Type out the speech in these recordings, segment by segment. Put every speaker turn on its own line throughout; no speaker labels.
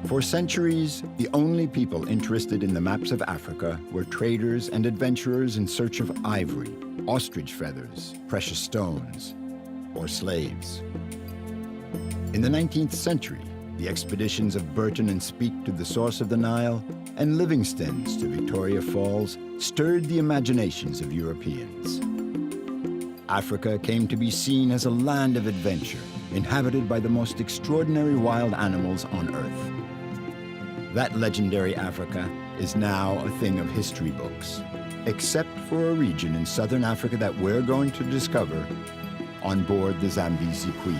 For centuries, the only people interested in the maps of Africa were traders and adventurers in search of ivory, ostrich feathers, precious stones, or slaves. In the 19th century, the expeditions of Burton and Speke to the source of the Nile and Livingstone's to Victoria Falls stirred the imaginations of Europeans. Africa came to be seen as a land of adventure, inhabited by the most extraordinary wild animals on Earth. That legendary Africa is now a thing of history books, except for a region in southern Africa that we're going to discover on board the Zambeze Queen.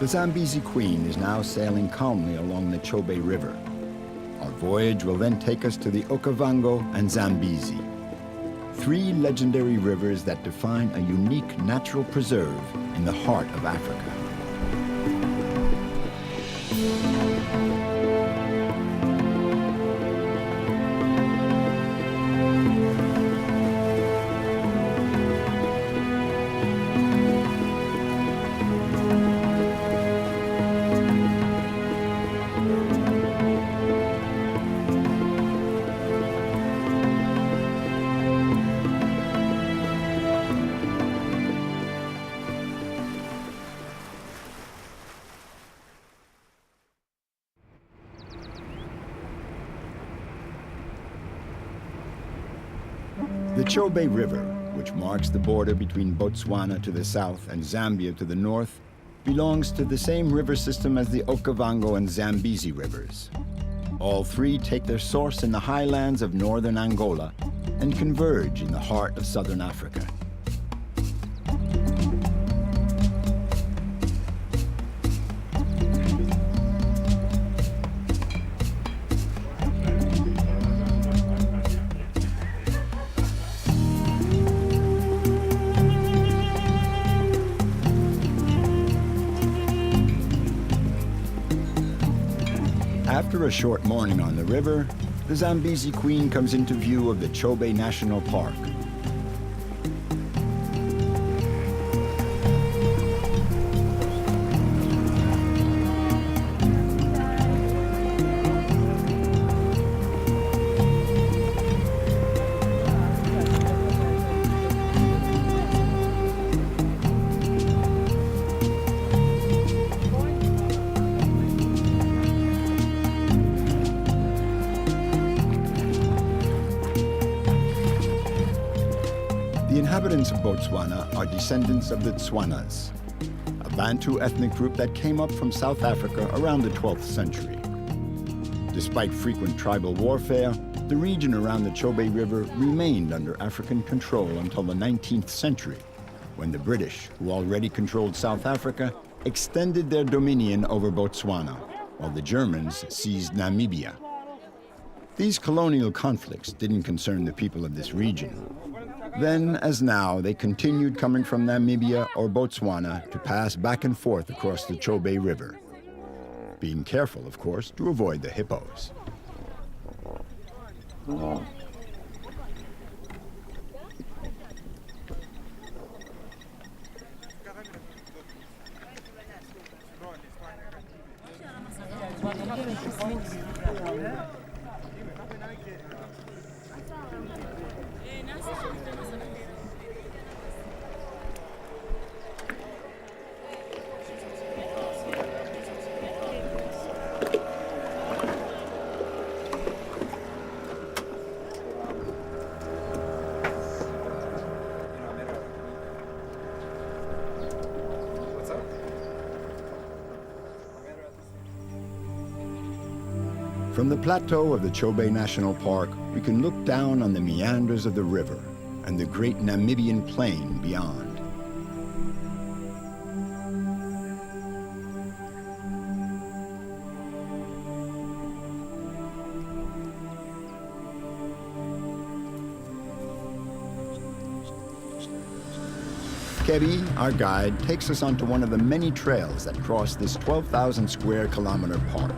The Zambeze Queen is now sailing calmly along the Chobe River. Our voyage will then take us to the Okavango and Zambeze, three legendary rivers that define a unique natural preserve in the heart of Africa. The Chobe River, which marks the border between Botswana to the south and Zambia to the north, belongs to the same river system as the Okavango and Zambeze rivers. All three take their source in the highlands of northern Angola and converge in the heart of southern Africa. After a short morning on the river, the Zambeze Queen comes into view of the Chobe National Park. The inhabitants of Botswana are descendants of the Tswanas, a Bantu ethnic group that came up from South Africa around the 12th century. Despite frequent tribal warfare, the region around the Chobe River remained under African control until the 19th century, when the British, who already controlled South Africa, extended their dominion over Botswana, while the Germans seized Namibia. These colonial conflicts didn't concern the people of this region. Then, as now, they continued coming from Namibia or Botswana to pass back and forth across the Chobe River, being careful, of course, to avoid the hippos. From the plateau of the Chobe National Park, we can look down on the meanders of the river and the great Namibian plain beyond. Kebi, our guide, takes us onto one of the many trails that cross this 12,000 square kilometer park.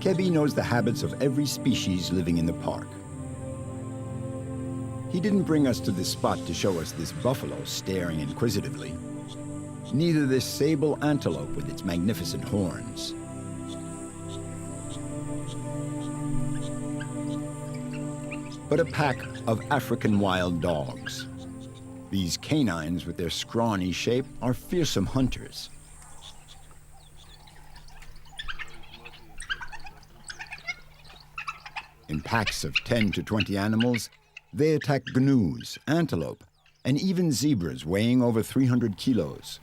Kebi knows the habits of every species living in the park. He didn't bring us to this spot to show us this buffalo staring inquisitively, neither this sable antelope with its magnificent horns. But a pack of African wild dogs. These canines with their scrawny shape are fearsome hunters. In packs of 10 to 20 animals, they attack gnus, antelope, and even zebras weighing over 300 kilos.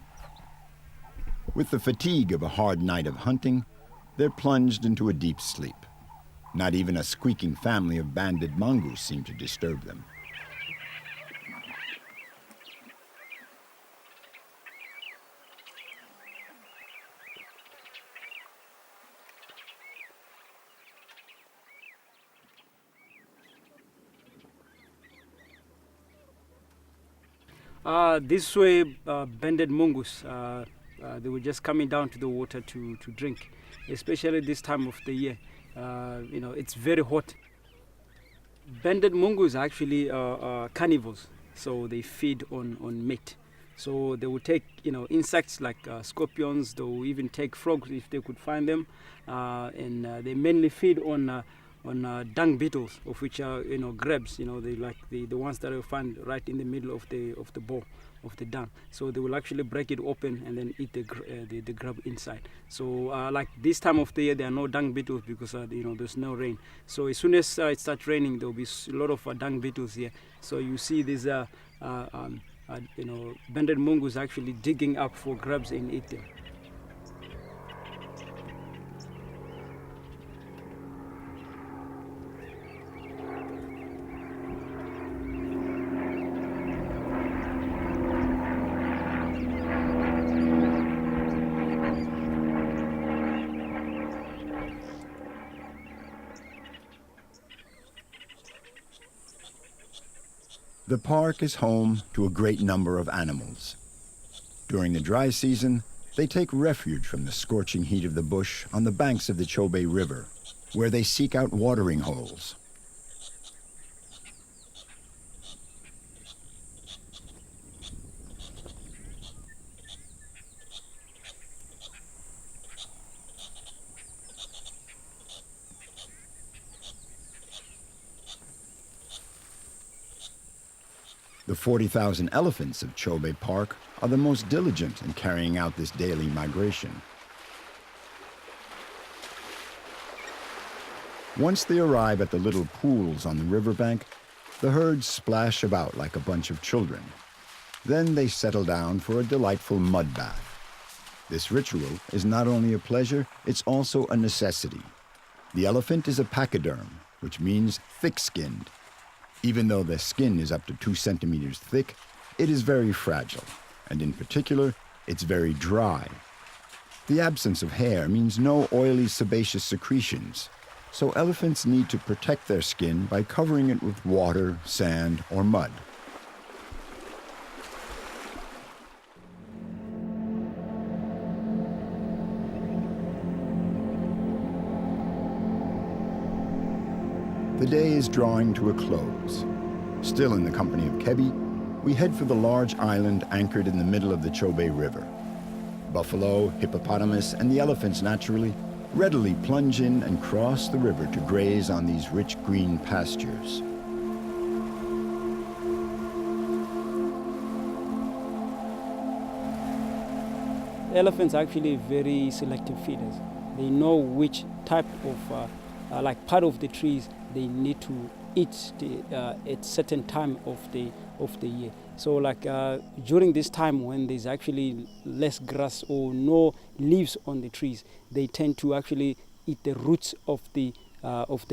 With the fatigue of a hard night of hunting, they're plunged into a deep sleep. Not even a squeaking family of banded mongoose seem to disturb them.
This way, banded mongoose, they were just coming down to the water to drink, especially this time of the year. It's very hot. Banded mongoose are actually carnivores, so they feed on meat. So they will take insects like scorpions. They will even take frogs if they could find them, and they mainly feed on dung beetles, of which are grubs. They like the ones that you find right in the middle of the bowl of the dung. So they will actually break it open and then eat the grub inside. So like this time of the year, there are no dung beetles because there's no rain. So as soon as it starts raining, there will be a lot of dung beetles here. So you see these banded mongoose actually digging up for grubs and eat them.
The park is home to a great number of animals. During the dry season, they take refuge from the scorching heat of the bush on the banks of the Chobe River, where they seek out watering holes. The 40,000 elephants of Chobe Park are the most diligent in carrying out this daily migration. Once they arrive at the little pools on the riverbank, the herds splash about like a bunch of children. Then they settle down for a delightful mud bath. This ritual is not only a pleasure, it's also a necessity. The elephant is a pachyderm, which means thick-skinned. Even though the skin is up to 2 centimeters thick, it is very fragile, and in particular, it's very dry. The absence of hair means no oily sebaceous secretions, so elephants need to protect their skin by covering it with water, sand, or mud. The day is drawing to a close. Still in the company of Kebi, we head for the large island anchored in the middle of the Chobe River. Buffalo, hippopotamus, and the elephants naturally readily plunge in and cross the river to graze on these rich green pastures.
Elephants are actually very selective feeders. They know which type of, like part of the trees they need to eat at certain time of the year. So like during this time when there's actually less grass or no leaves on the trees, they tend to actually eat the roots of the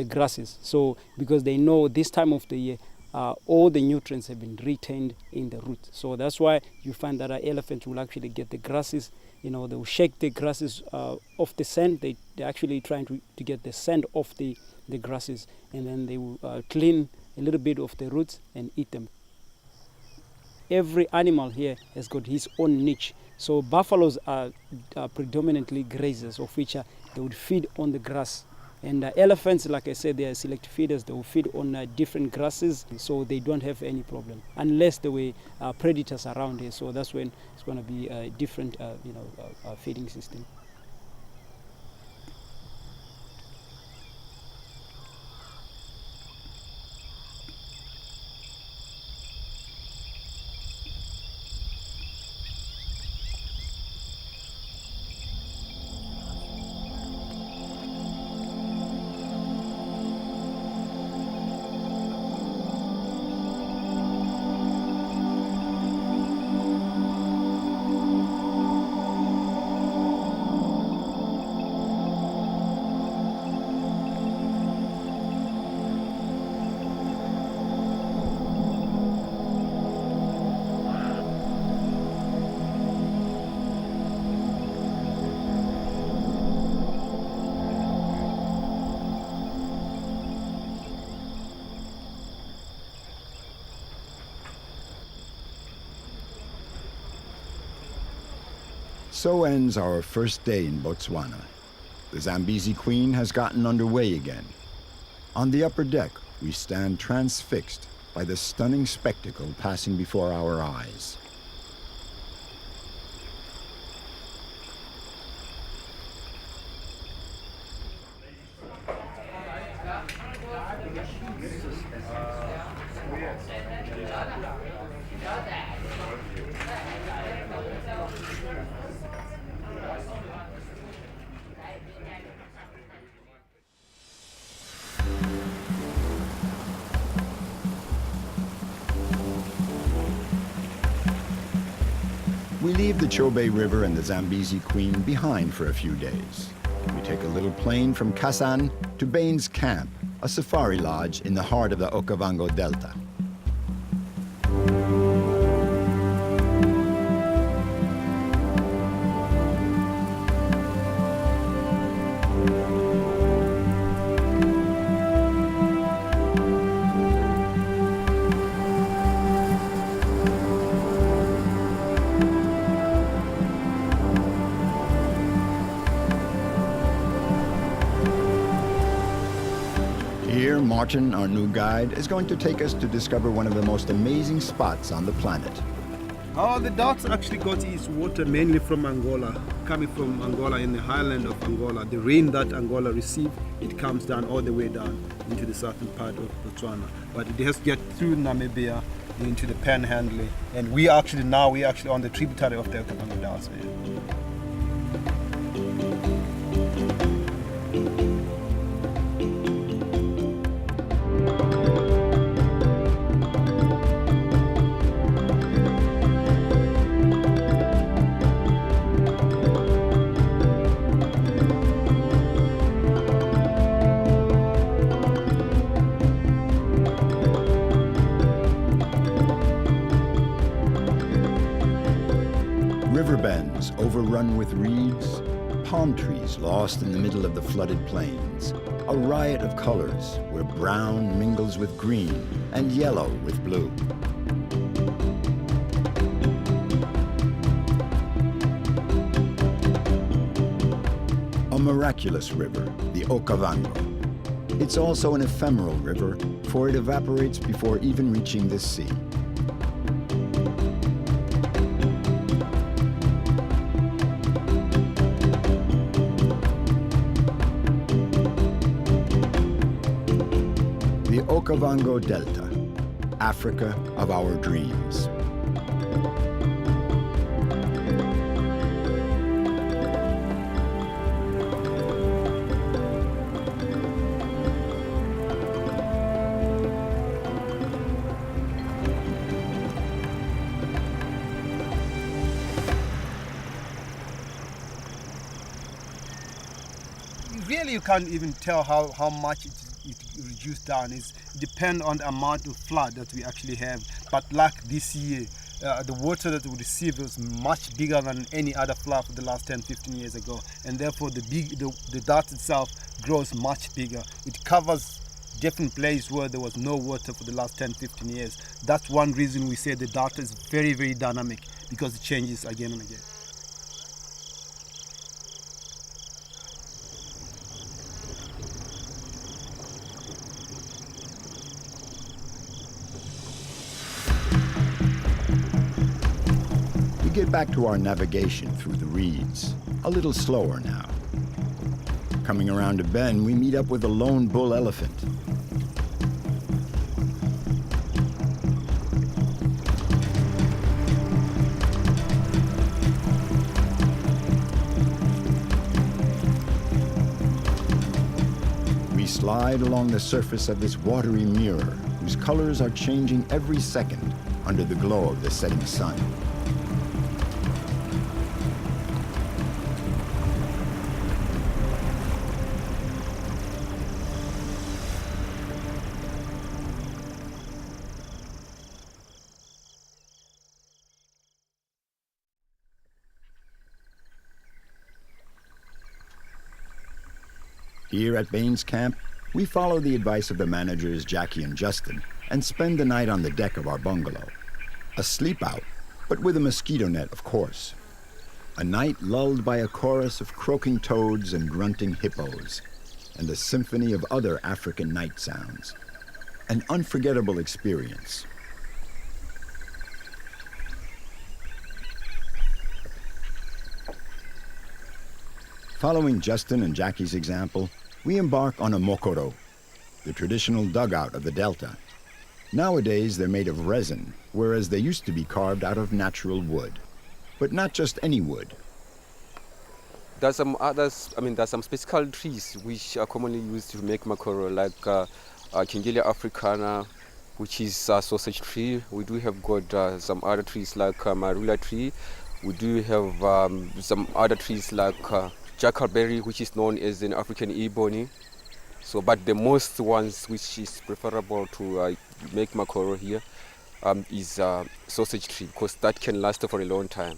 grasses. So because they know this time of the year, all the nutrients have been retained in the root. So that's why you find that elephants will actually get the grasses. They will shake the grasses off the sand. They're actually trying to get the sand off the grasses, and then they will clean a little bit of the roots and eat them. Every animal here has got his own niche. So buffaloes are predominantly grazers, of which they would feed on the grass. And elephants, like I said, they are selective feeders. They will feed on different grasses, so they don't have any problem, unless there were predators around here. So that's when it's going to be a different, feeding system.
So ends our first day in Botswana. The Zambeze Queen has gotten underway again. On the upper deck, we stand transfixed by the stunning spectacle passing before our eyes. We leave the Chobe River and the Zambeze Queen behind for a few days. We take a little plane from Kasan to Baines Camp, a safari lodge in the heart of the Okavango Delta. Here, Martin, our new guide, is going to take us to discover one of the most amazing spots on the planet.
How the ducks actually got its water mainly from Angola, coming from Angola in the highland of Angola. The rain that Angola receives, it comes down all the way down into the southern part of Botswana. But it has to get through Namibia into the panhandle, and we actually on the tributary of the Okavango Delta.
River bends overrun with reeds, palm trees lost in the middle of the flooded plains, a riot of colors where brown mingles with green and yellow with blue. A miraculous river, the Okavango. It's also an ephemeral river, for it evaporates before even reaching the sea. The Okavango Delta, Africa of our dreams.
Really, you can't even tell how much it reduced down. It depends on the amount of flood that we actually have. But like this year, the water that we received was much bigger than any other flood for the last 10-15 years ago, and therefore the dart itself grows much bigger. It covers different places where there was no water for the last 10-15 years. That's one reason we say the dart is very, very dynamic, because it changes again and again.
We get back to our navigation through the reeds, a little slower now. Coming around a bend, we meet up with a lone bull elephant. We slide along the surface of this watery mirror, whose colors are changing every second under the glow of the setting sun. Here at Baines Camp, we follow the advice of the managers Jackie and Justin and spend the night on the deck of our bungalow. A sleep out, but with a mosquito net, of course. A night lulled by a chorus of croaking toads and grunting hippos, and a symphony of other African night sounds. An unforgettable experience. Following Justin and Jackie's example, we embark on a mokoro, the traditional dugout of the Delta. Nowadays, they're made of resin, whereas they used to be carved out of natural wood. But not just any wood.
There's some others, there's some special trees which are commonly used to make makoro, like Kingelia africana, which is a sausage tree. We do have got some other trees like marula tree. We do have some other trees like jackalberry, which is known as an African ebony. So, but the most ones which is preferable to make makoro here is sausage tree, because that can last for a long time.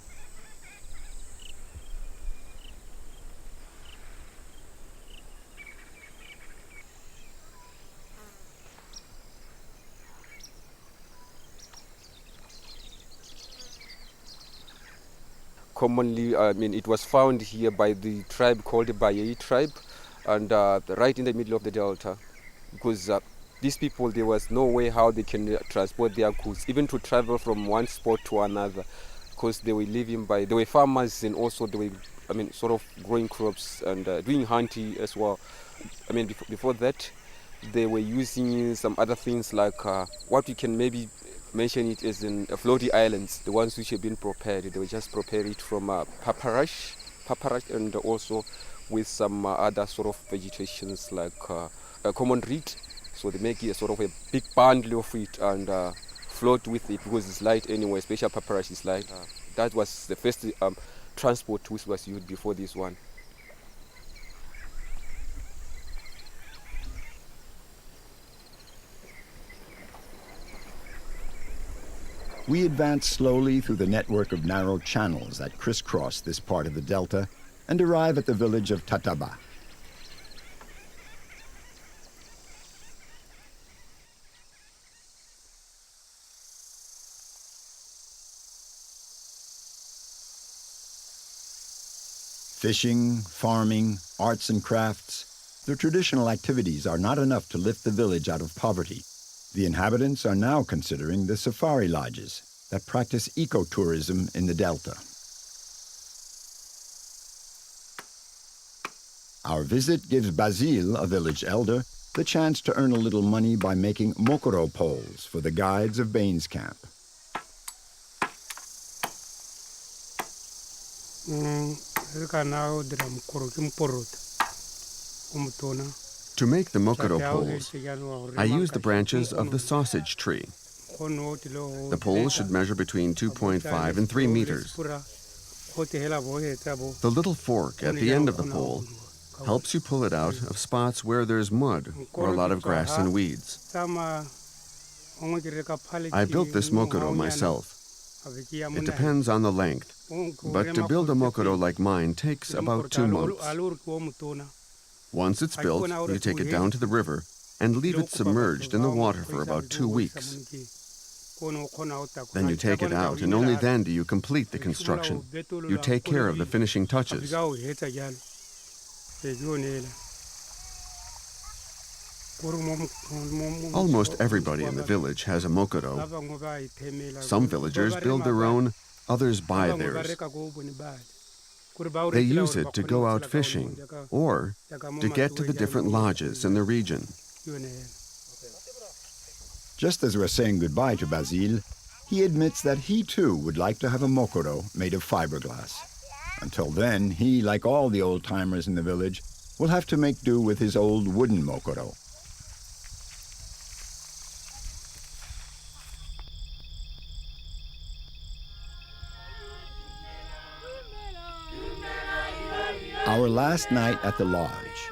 Commonly, it was found here by the tribe called the Baye tribe, and right in the middle of the delta, because these people, there was no way how they can transport their goods, even to travel from one spot to another, because they were living by, they were farmers, and also they were, sort of growing crops and doing hunting as well. Before that, they were using some other things like what we can maybe mention it as in floaty islands, the ones which have been prepared. They will just prepare it from papyrus, and also with some other sort of vegetations like common reed. So they make it a sort of a big bundle of it and float with it, because it's light anyway, especially papyrus is light. That was the first transport which was used before this one.
We advance slowly through the network of narrow channels that crisscross this part of the delta and arrive at the village of Tataba. Fishing, farming, arts and crafts, The traditional activities are not enough to lift the village out of poverty. The inhabitants are now considering the safari lodges that practice ecotourism in the delta. Our visit gives Basile, a village elder, the chance to earn a little money by making mokoro poles for the guides of Baines Camp.
To make the mokoro poles, I use the branches of the sausage tree. The poles should measure between 2.5 and 3 meters. The little fork at the end of the pole helps you pull it out of spots where there's mud or a lot of grass and weeds. I built this mokoro myself. It depends on the length, but to build a mokoro like mine takes about 2 months. Once it's built, you take it down to the river and leave it submerged in the water for about 2 weeks. Then you take it out, and only then do you complete the construction. You take care of the finishing touches. Almost everybody in the village has a mokoro. Some villagers build their own, others buy theirs. They use it to go out fishing or to get to the different lodges in the region.
Just as we're saying goodbye to Basile, he admits that he too would like to have a mokoro made of fiberglass. Until then, he, like all the old-timers in the village, will have to make do with his old wooden mokoro. Our last night at the lodge,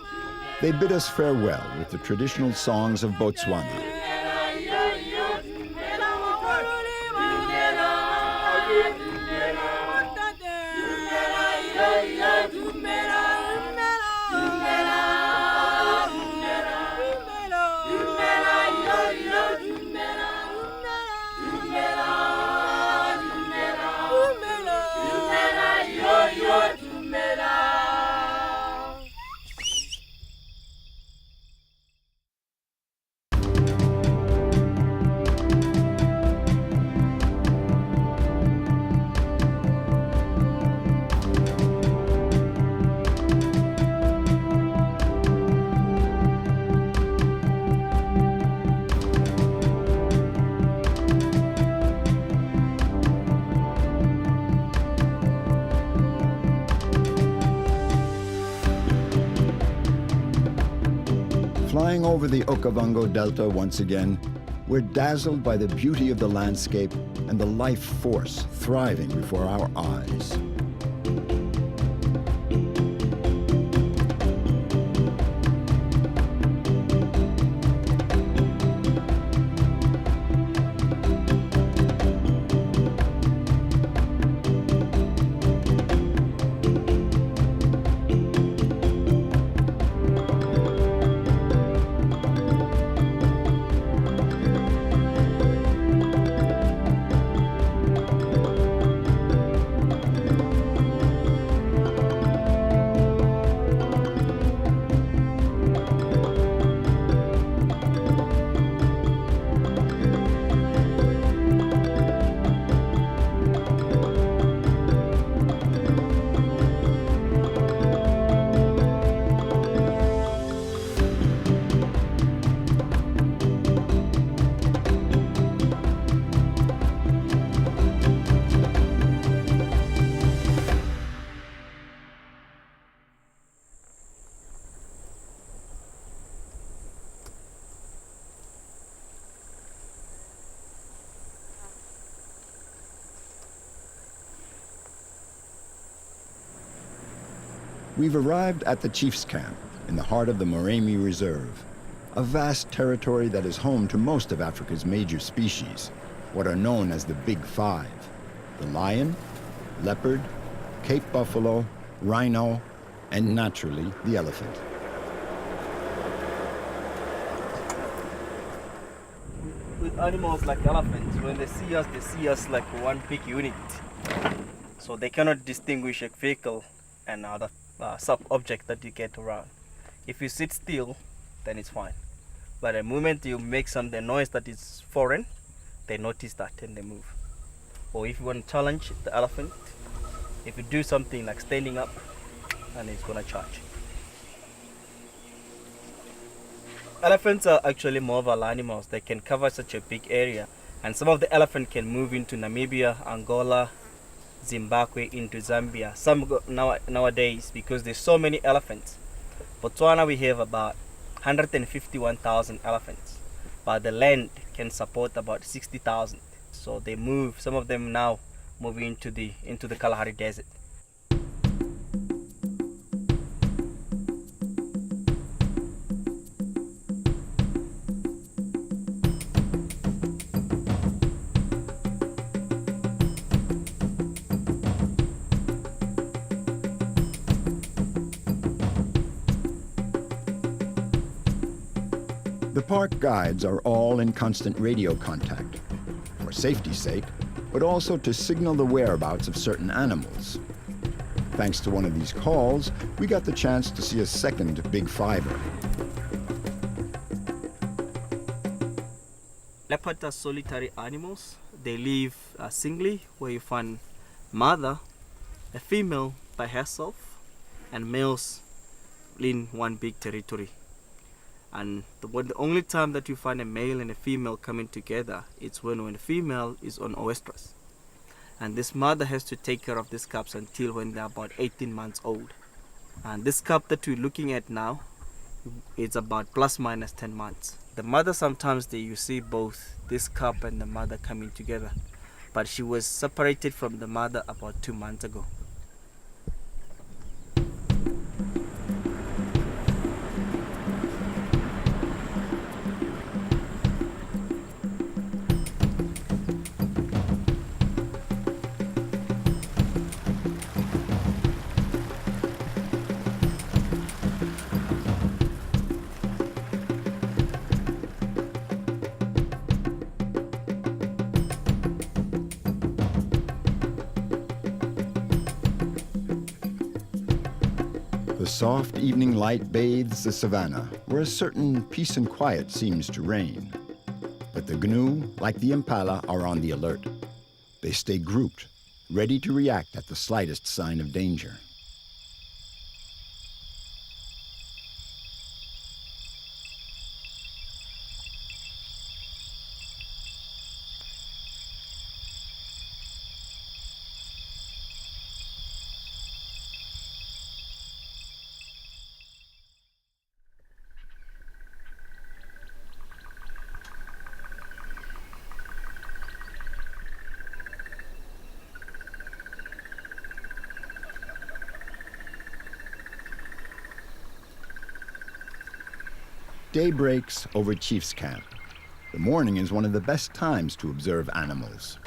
they bid us farewell with the traditional songs of Botswana. Flying over the Okavango Delta once again, we're dazzled by the beauty of the landscape and the life force thriving before our eyes. We've arrived at the Chief's Camp in the heart of the Moremi Reserve, a vast territory that is home to most of Africa's major species, what are known as the Big Five: the lion, leopard, Cape buffalo, rhino, and naturally, the elephant.
With animals like elephants, when they see us like one big unit. So they cannot distinguish a vehicle and other sub-object that you get around. If you sit still, then it's fine. But the moment you make the noise that is foreign, they notice that and they move. Or if you want to challenge the elephant, if you do something like standing up, and it's gonna charge. Elephants are actually mobile animals. They can cover such a big area, and some of the elephant can move into Namibia, Angola, Zimbabwe, into Zambia. Some go nowadays, because there's so many elephants. Botswana, we have about 151,000 elephants, but the land can support about 60,000. So they move. Some of them now moving into the Kalahari Desert.
The park guides are all in constant radio contact, for safety's sake, but also to signal the whereabouts of certain animals. Thanks to one of these calls, we got the chance to see a second big fiver.
Leopards are solitary animals. They live singly, where you find mother, a female by herself, and males in one big territory. And the only time that you find a male and a female coming together, it's when the female is on oestrus. And this mother has to take care of these cubs until when they're about 18 months old. And this cub that we're looking at now, it's about plus minus 10 months. The mother, sometimes you see both this cub and the mother coming together. But she was separated from the mother about 2 months ago.
The soft evening light bathes the savannah, where a certain peace and quiet seems to reign. But the gnu, like the impala, are on the alert. They stay grouped, ready to react at the slightest sign of danger. Day breaks over Chief's Camp. The morning is one of the best times to observe animals.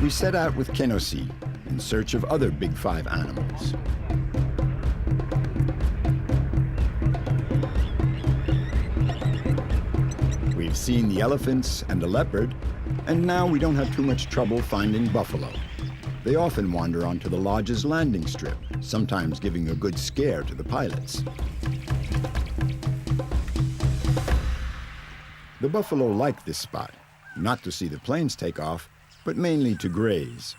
We set out with Kenosi in search of other Big Five animals. We've seen the elephants and the leopard, and now we don't have too much trouble finding buffalo. They often wander onto the lodge's landing strip, sometimes giving a good scare to the pilots. The buffalo like this spot, not to see the planes take off, but mainly to graze.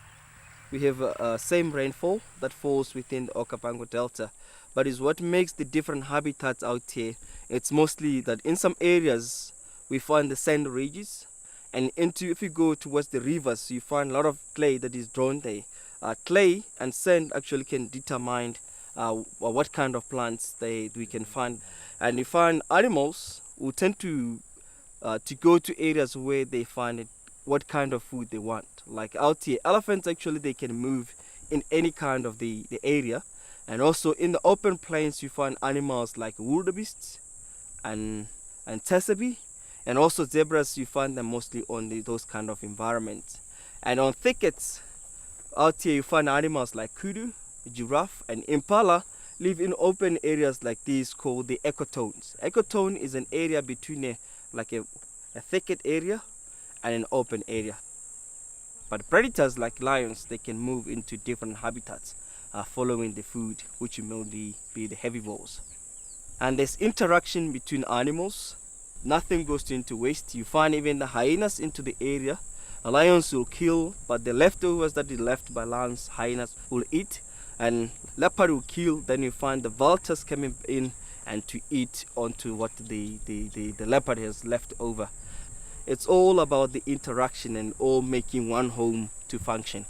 We have same rainfall that falls within the Okavango Delta, but is what makes the different habitats out here. It's mostly that in some areas we find the sand ridges, and if you go towards the rivers, you find a lot of clay that is drawn there. Clay and sand actually can determine what kind of plants we can find, and you find animals who tend to go to areas where they find what kind of food they want. Like out here, elephants actually they can move in any kind of the area, and also in the open plains you find animals like wildebeests and tessabe. And also zebras, you find them mostly on those kind of environments. And on thickets, out here you find animals like kudu, giraffe, and impala live in open areas like these called the ecotones. Ecotone is an area between like a thicket area and an open area. But predators like lions, they can move into different habitats following the food, which will be the herbivores. And there's interaction between animals. Nothing goes into waste. You find even the hyenas into the area. The lions will kill, but the leftovers that is left by lions, hyenas will eat. And leopard will kill, then you find the vultures coming in and to eat onto what the leopard has left over. It's all about the interaction and all making one home to function.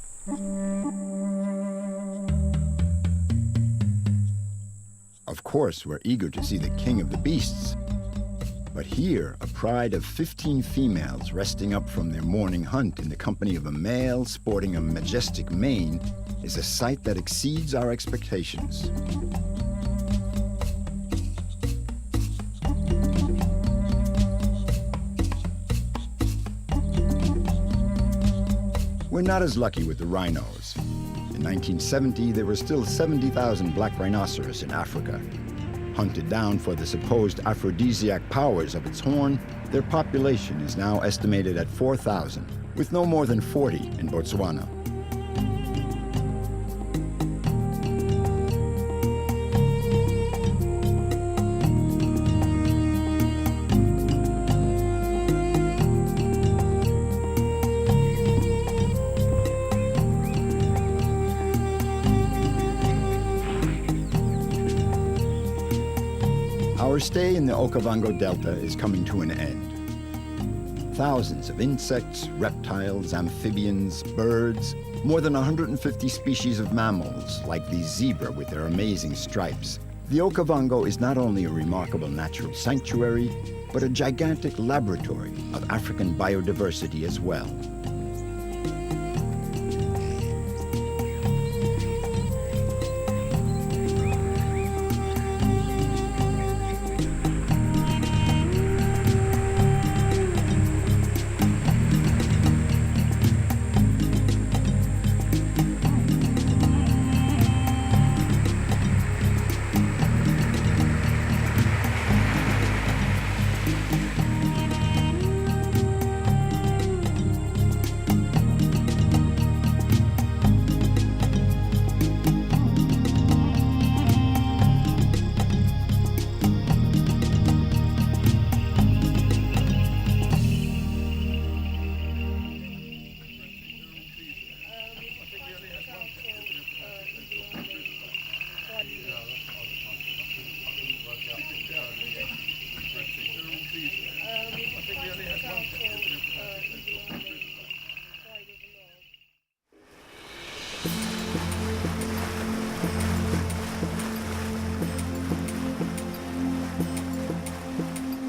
Of course, we're eager to see the king of the beasts. But here, a pride of 15 females resting up from their morning hunt in the company of a male sporting a majestic mane is a sight that exceeds our expectations. We're not as lucky with the rhinos. In 1970, there were still 70,000 black rhinoceros in Africa. Hunted down for the supposed aphrodisiac powers of its horn, their population is now estimated at 4,000, with no more than 40 in Botswana. Our stay in the Okavango Delta is coming to an end. Thousands of insects, reptiles, amphibians, birds, more than 150 species of mammals, like the zebra with their amazing stripes. The Okavango is not only a remarkable natural sanctuary, but a gigantic laboratory of African biodiversity as well.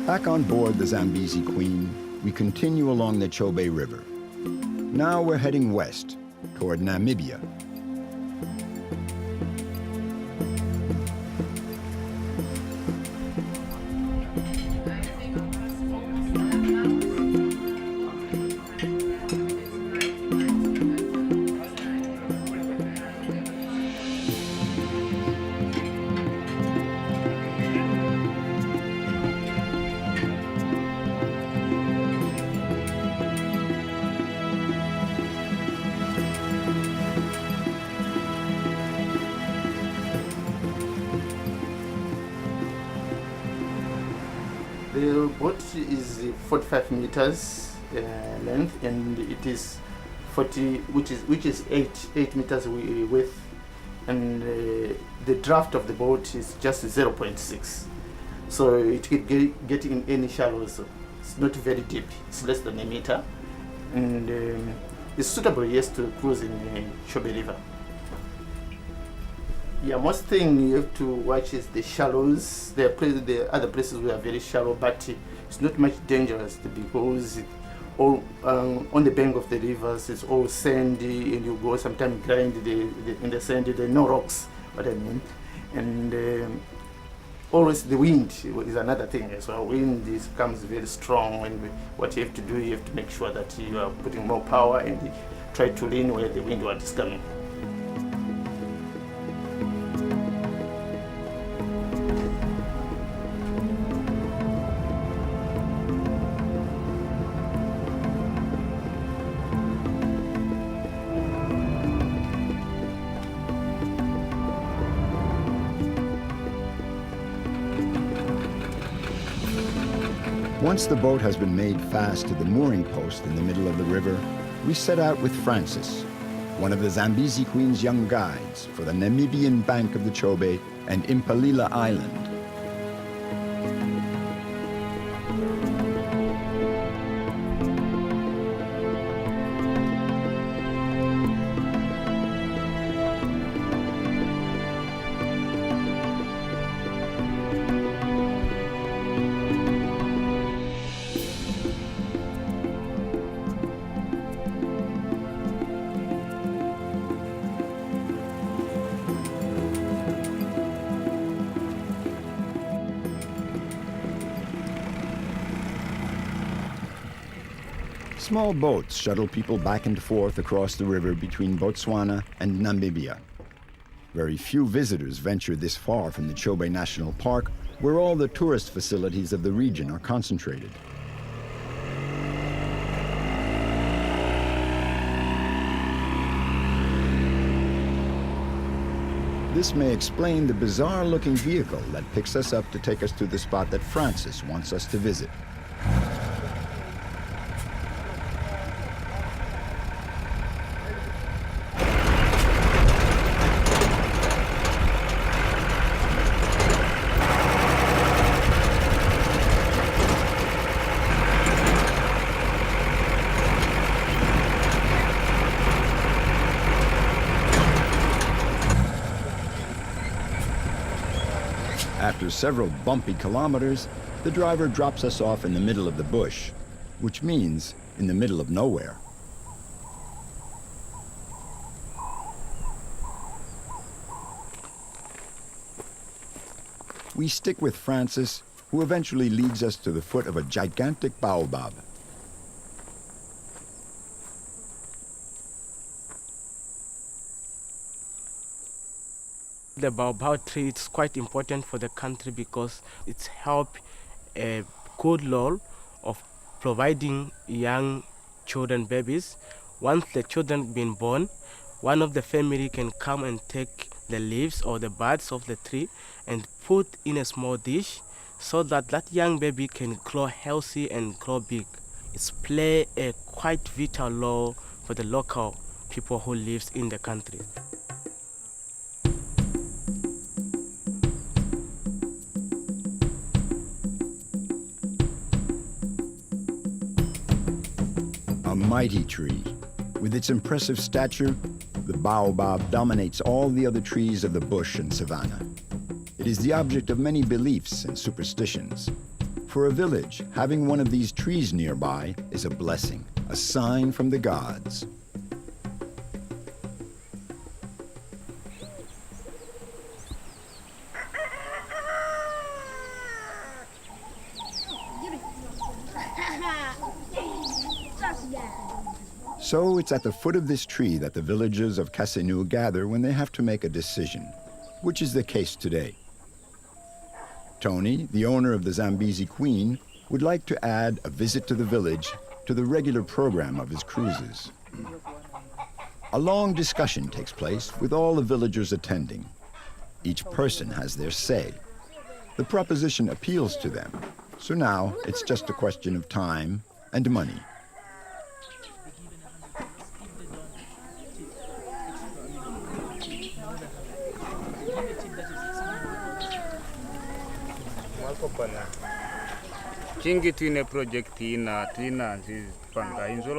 Back on board the Zambeze Queen, we continue along the Chobe River. Now we're heading west, toward Namibia.
The boat is 45 meters length, and it is 40, which is 8 meters width, and the draft of the boat is just 0.6, so it could get in any shallow. So it's not very deep; it's less than a meter, and it's suitable, yes, to cruise in the Chobe River. Yeah, most thing you have to watch is the shallows. The other places were very shallow, but it's not much dangerous because all on the bank of the rivers it's all sandy, and you go sometimes grind in the sand. There are no rocks, what I mean, and always the wind is another thing. So wind comes very strong, and what you have to do, you have to make sure that you are putting more power and try to lean where the wind is coming.
Once the boat has been made fast to the mooring post in the middle of the river, we set out with Francis, one of the Zambeze Queen's young guides, for the Namibian bank of the Chobe and Impalila Island. Small boats shuttle people back and forth across the river between Botswana and Namibia. Very few visitors venture this far from the Chobe National Park, where all the tourist facilities of the region are concentrated. This may explain the bizarre-looking vehicle that picks us up to take us to the spot that Francis wants us to visit. After several bumpy kilometers, the driver drops us off in the middle of the bush, which means in the middle of nowhere. We stick with Francis, who eventually leads us to the foot of a gigantic baobab.
The baobab tree is quite important for the country because it's helped a good law of providing young children, babies. Once the children been born, one of the family can come and take the leaves or the buds of the tree and put in a small dish so that that young baby can grow healthy and grow big. It's play a quite vital role for the local people who lives in the country.
A mighty tree. With its impressive stature, the baobab dominates all the other trees of the bush and savanna. It is the object of many beliefs and superstitions. For a village, having one of these trees nearby is a blessing, a sign from the gods. So it's at the foot of this tree that the villagers of Kasenu gather when they have to make a decision, which is the case today. Tony, the owner of the Zambeze Queen, would like to add a visit to the village to the regular program of his cruises. A long discussion takes place with all the villagers attending. Each person has their say. The proposition appeals to them, so now it's just a question of time and money.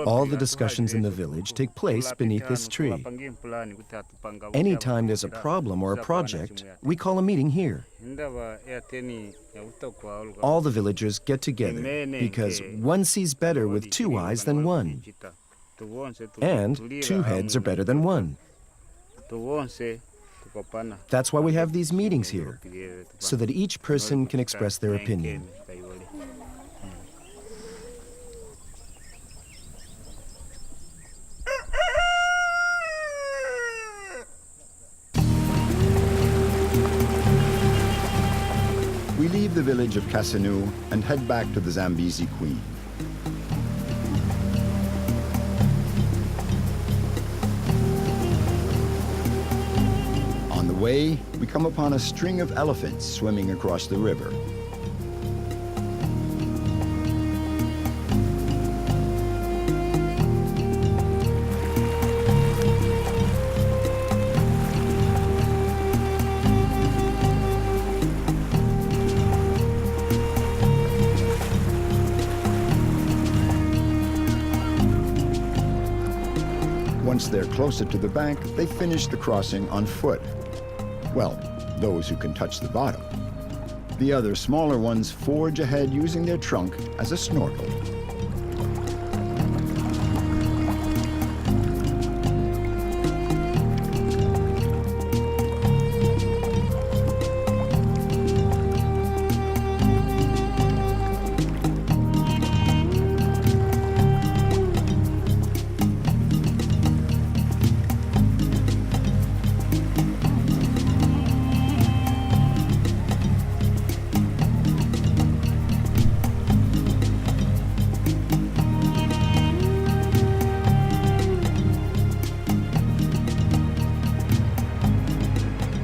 All the discussions in the village take place beneath this tree. Anytime there's a problem or a project, we call a meeting here. All the villagers get together because one sees better with two eyes than one, and two heads are better than one. That's why we have these meetings here, so that each person can express their opinion.
We leave the village of Kasenu and head back to the Zambeze Queen. On the way, we come upon a string of elephants swimming across the river. Once they're closer to the bank, they finish the crossing on foot. Well, those who can touch the bottom. The other smaller ones forge ahead using their trunk as a snorkel.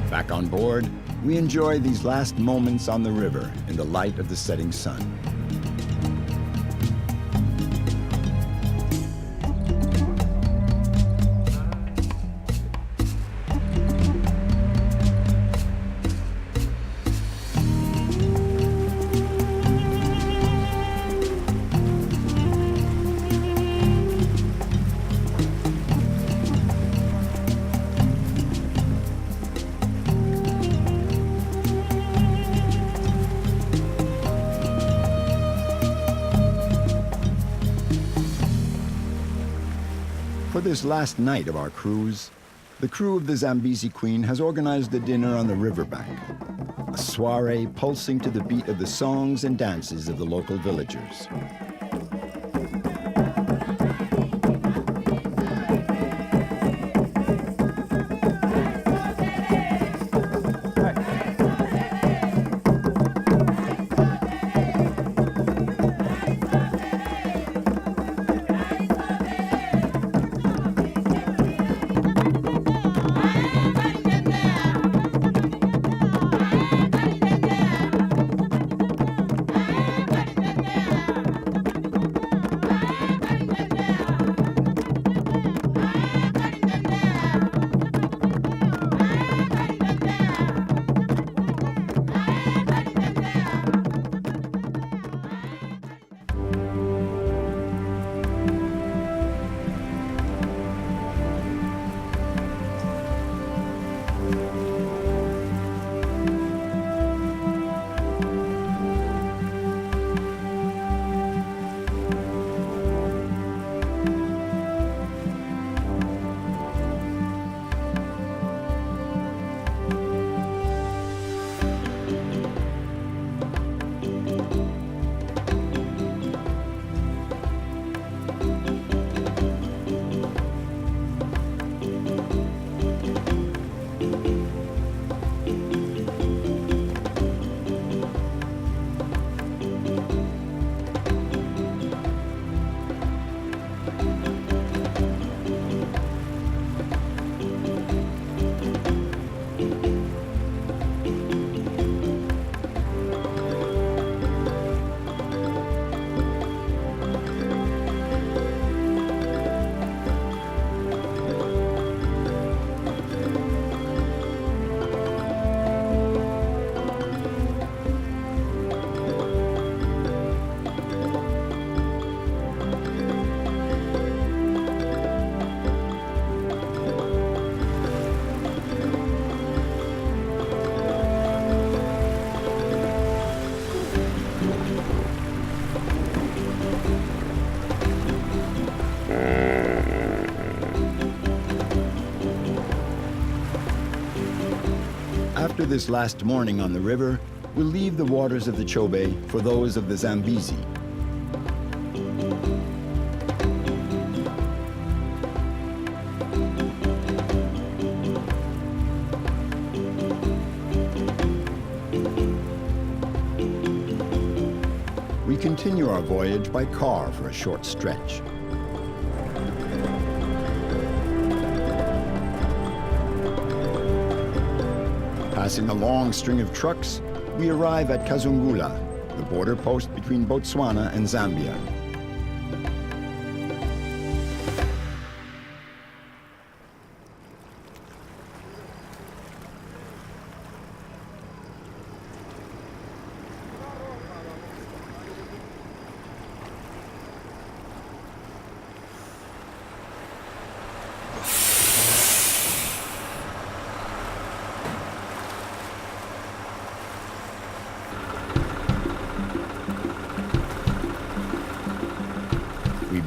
Back on board, we enjoy these last moments on the river in the light of the setting sun. For this last night of our cruise, the crew of the Zambeze Queen has organized a dinner on the riverbank, a soiree pulsing to the beat of the songs and dances of the local villagers. After this last morning on the river, we'll leave the waters of the Chobe for those of the Zambeze. We continue our voyage by car for a short stretch. Passing a long string of trucks, we arrive at Kazungula, the border post between Botswana and Zambia.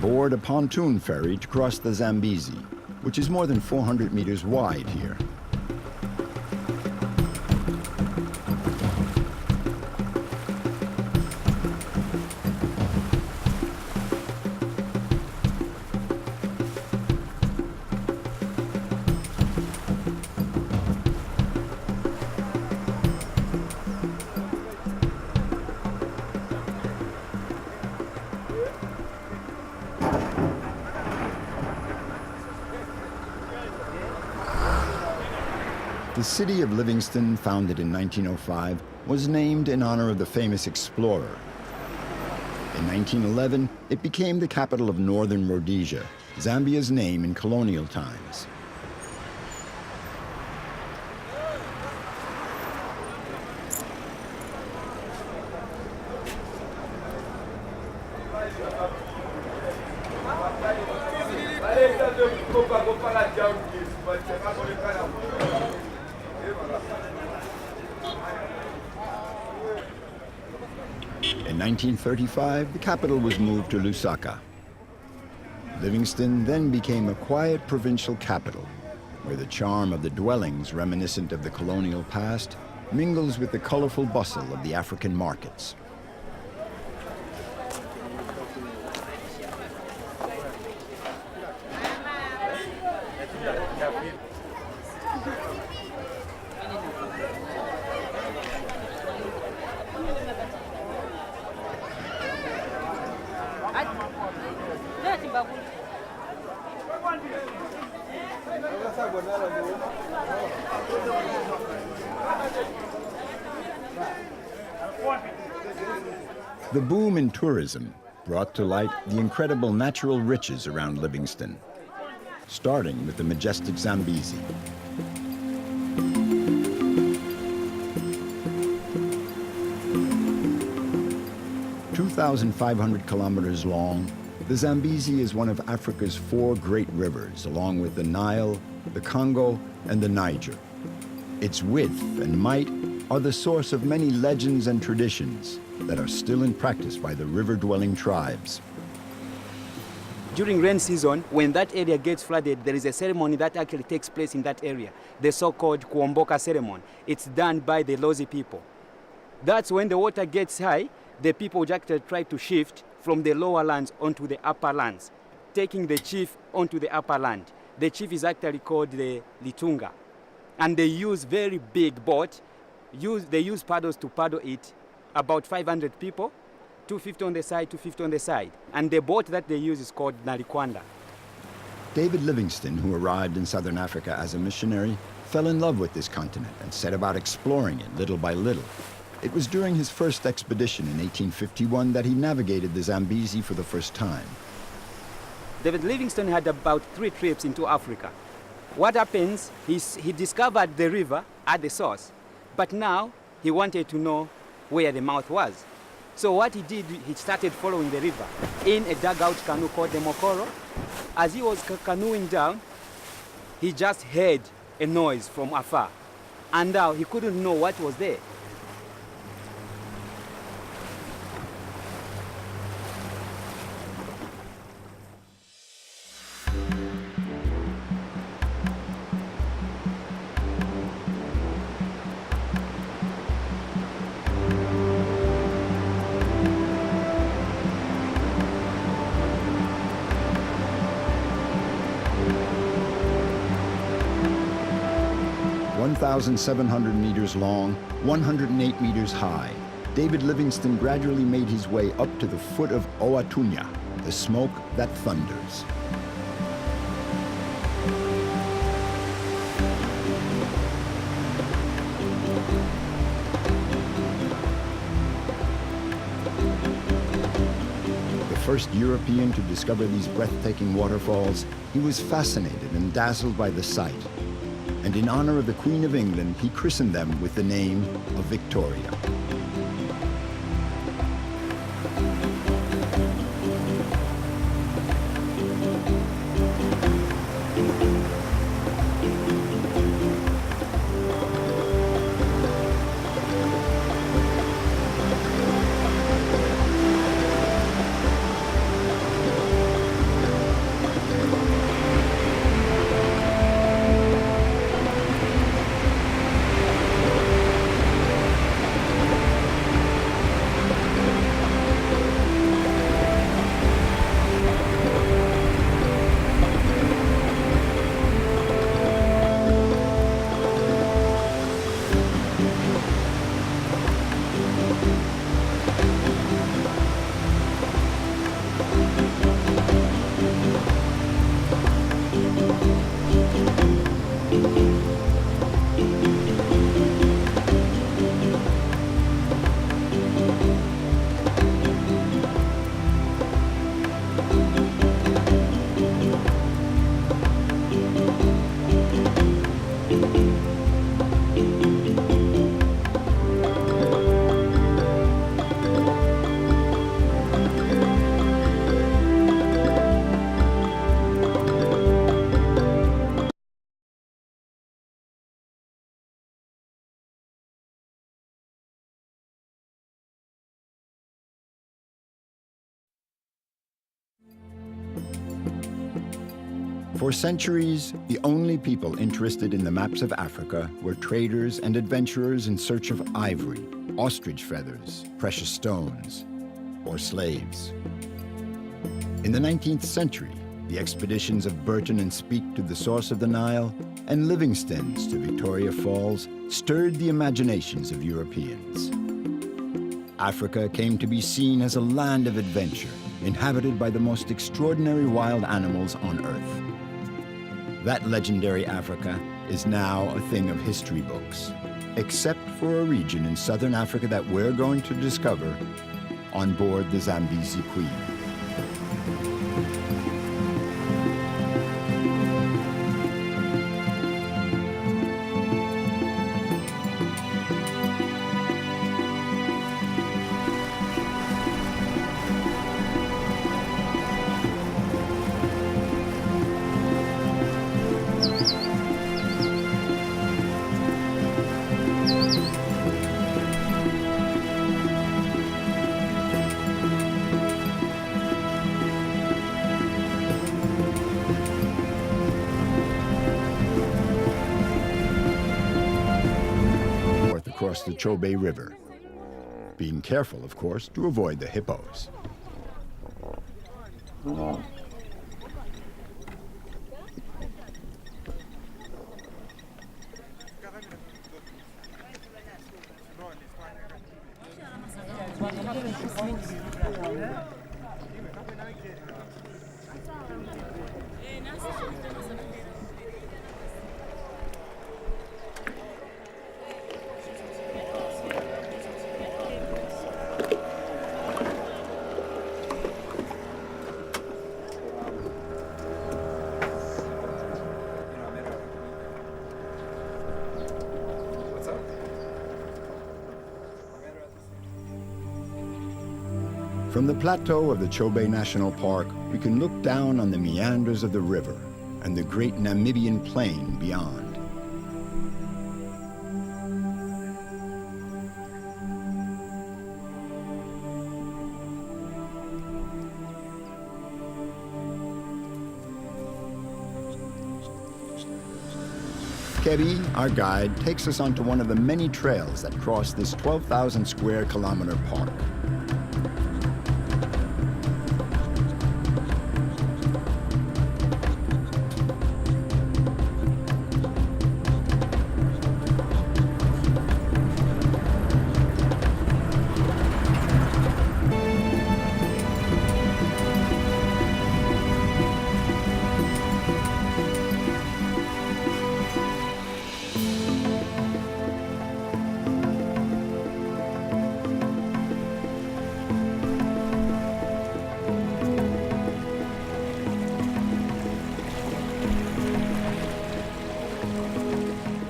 board a pontoon ferry to cross the Zambeze, which is more than 400 meters wide here. The city of Livingstone, founded in 1905, was named in honor of the famous explorer. In 1911, it became the capital of northern Rhodesia, Zambia's name in colonial times. In 1935, the capital was moved to Lusaka. Livingstone then became a quiet provincial capital, where the charm of the dwellings reminiscent of the colonial past mingles with the colorful bustle of the African markets. The boom in tourism brought to light the incredible natural riches around Livingstone, starting with the majestic Zambeze. (2,500 kilometers long), the Zambeze is one of Africa's 4 great rivers, along with the Nile, the Congo, and the Niger. Its width and might are the source of many legends and traditions that are still in practice by the river-dwelling tribes.
During rain season, when that area gets flooded, there is a ceremony that actually takes place in that area, the so-called Kuomboka ceremony. It's done by the Lozi people. That's when the water gets high, the people would actually try to shift from the lower lands onto the upper lands, taking the chief onto the upper land. The chief is actually called the Litunga. And they use very big boat. They use paddles to paddle it, about 500 people, 250 on the side, 250 on the side. And the boat that they use is called Nalikwanda.
David Livingstone, who arrived in southern Africa as a missionary, fell in love with this continent and set about exploring it little by little. It was during his first expedition in 1851 that he navigated the Zambeze for the first time.
David Livingstone had about 3 trips into Africa. What happens is he discovered the river at the source, but now he wanted to know where the mouth was. So what he did, he started following the river in a dugout canoe called the Mokoro. As he was canoeing down, he just heard a noise from afar, and now he couldn't know what was there.
(1,700 meters long, 108 meters high), David Livingstone gradually made his way up to the foot of Owatunya, the smoke that thunders. The first European to discover these breathtaking waterfalls, he was fascinated and dazzled by the sight. And in honor of the Queen of England, he christened them with the name of Victoria. For centuries, the only people interested in the maps of Africa were traders and adventurers in search of ivory, ostrich feathers, precious stones, or slaves. In the 19th century, the expeditions of Burton and Speke to the source of the Nile and Livingstone's to Victoria Falls stirred the imaginations of Europeans. Africa came to be seen as a land of adventure, inhabited by the most extraordinary wild animals on Earth. That legendary Africa is now a thing of history books, except for a region in southern Africa that we're going to discover on board the Zambeze Queen. Across the Chobe River, being careful, of course, to avoid the hippos. From the plateau of the Chobe National Park, we can look down on the meanders of the river and the great Namibian plain beyond. Kebi, our guide, takes us onto one of the many trails that cross this 12,000 square kilometer park.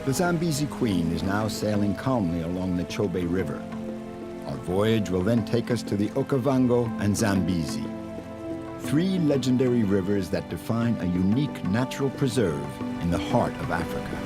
The Zambeze Queen is now sailing calmly along the Chobe River. Our voyage will then take us to the Okavango and Zambeze, three legendary rivers that define a unique natural preserve in the heart of Africa.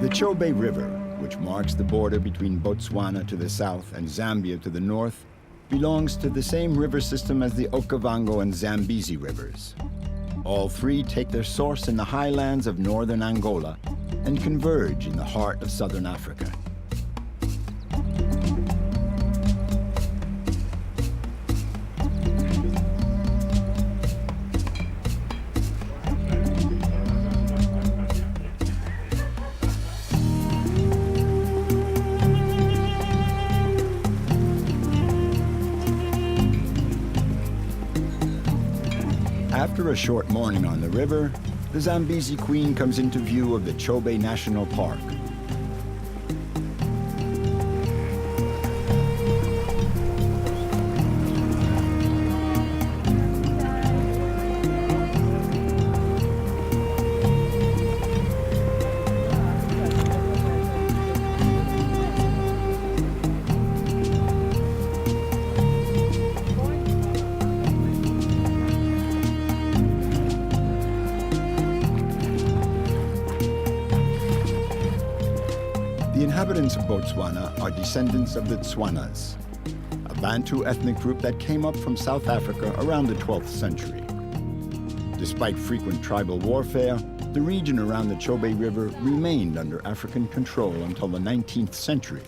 The Chobe River, which marks the border between Botswana to the south and Zambia to the north, belongs to the same river system as the Okavango and Zambeze rivers. All three take their source in the highlands of northern Angola and converge in the heart of southern Africa. After a short morning on the river, the Zambeze Queen comes into view of the Chobe National Park. The inhabitants of Botswana are descendants of the Tswanas, a Bantu ethnic group that came up from South Africa around the 12th century. Despite frequent tribal warfare, the region around the Chobe River remained under African control until the 19th century,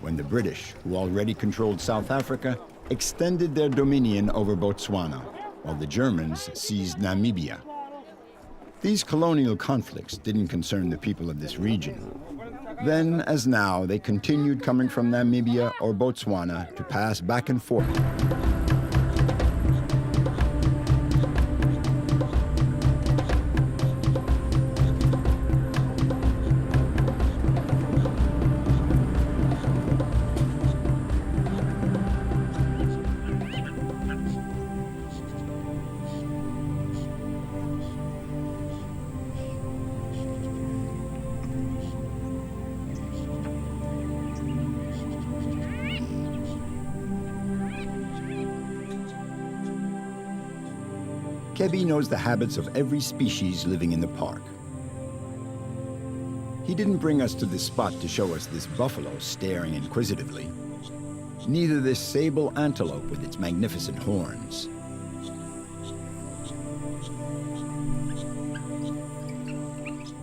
when the British, who already controlled South Africa, extended their dominion over Botswana, while the Germans seized Namibia. These colonial conflicts didn't concern the people of this region. Then, as now, they continued coming from Namibia or Botswana to pass back and forth. Kebi knows the habits of every species living in the park. He didn't bring us to this spot to show us this buffalo staring inquisitively, neither this sable antelope with its magnificent horns.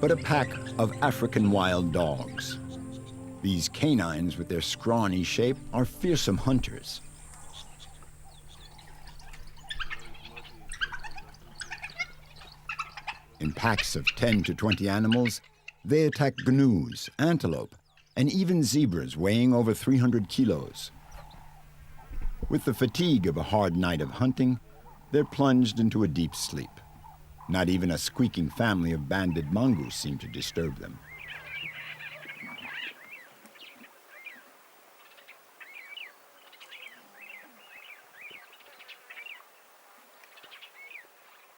But a pack of African wild dogs. These canines with their scrawny shape are fearsome hunters. In packs of 10 to 20 animals, they attack gnus, antelope, and even zebras weighing over 300 kilos. With the fatigue of a hard night of hunting, they're plunged into a deep sleep. Not even a squeaking family of banded mongoose seem to disturb them.